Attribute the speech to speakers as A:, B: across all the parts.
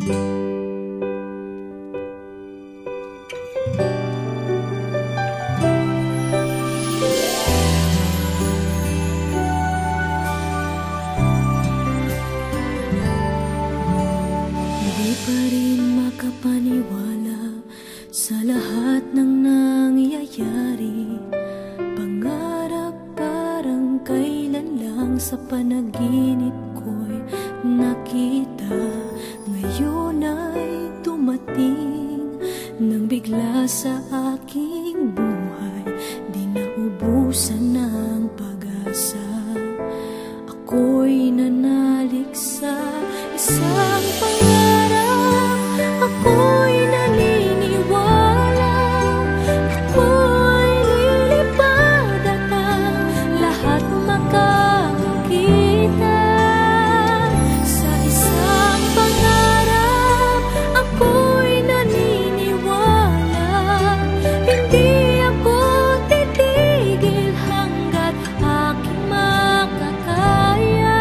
A: Hindi pa rin makapaniwala sa lahat ng nangyayari. Pangarap parang kailan lang sa panaginip ko'y nakita. Ngayon ay dumating nang bigla sa aking buhay. Di naubusan ng pag-asa. Ako'y nanalig sa isang pangarap. Ako'y naniniwala. Ako'y lilipad at ang lahat makakakita. Sa isang pangarap, ako'y naniniwala. Hindi ako titigil hanggat aking makakaya.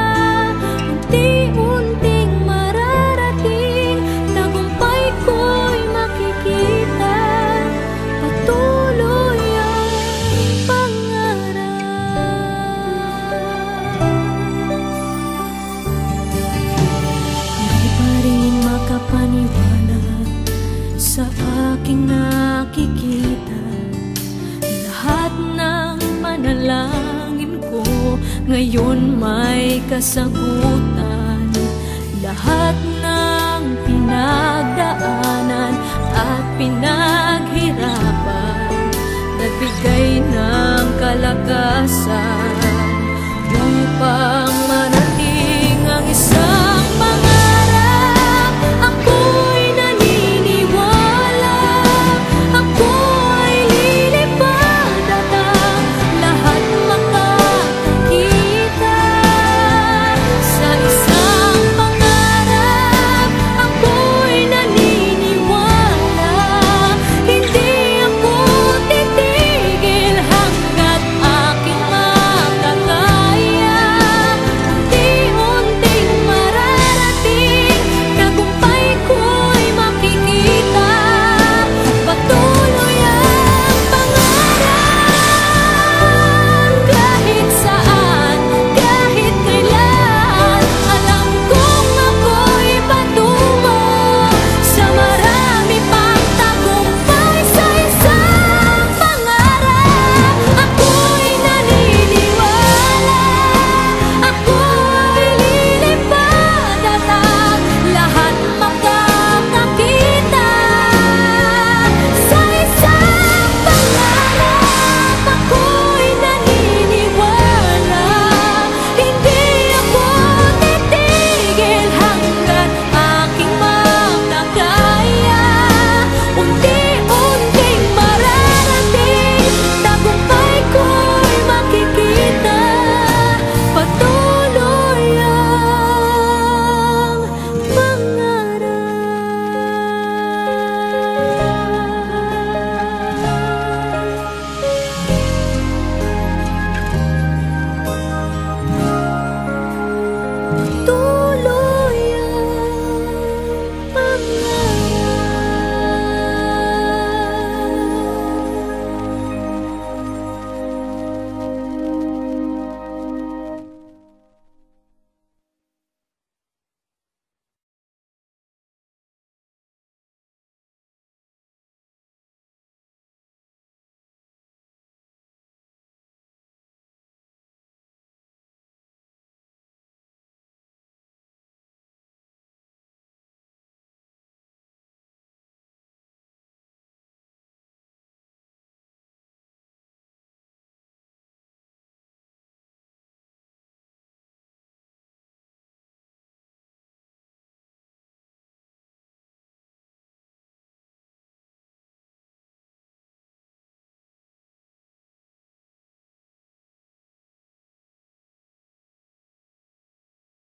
A: Unti-unting mararating, tagumpay ko'y makikita. Patuloy ang pangarap. Hindi pa rin makapaniwala sa aking nakikita. Lahat ng panalangin ko ngayon may kasagutan. Lahat ng pinagdaanan at pinaghirapan nagbigay ng kalakasan.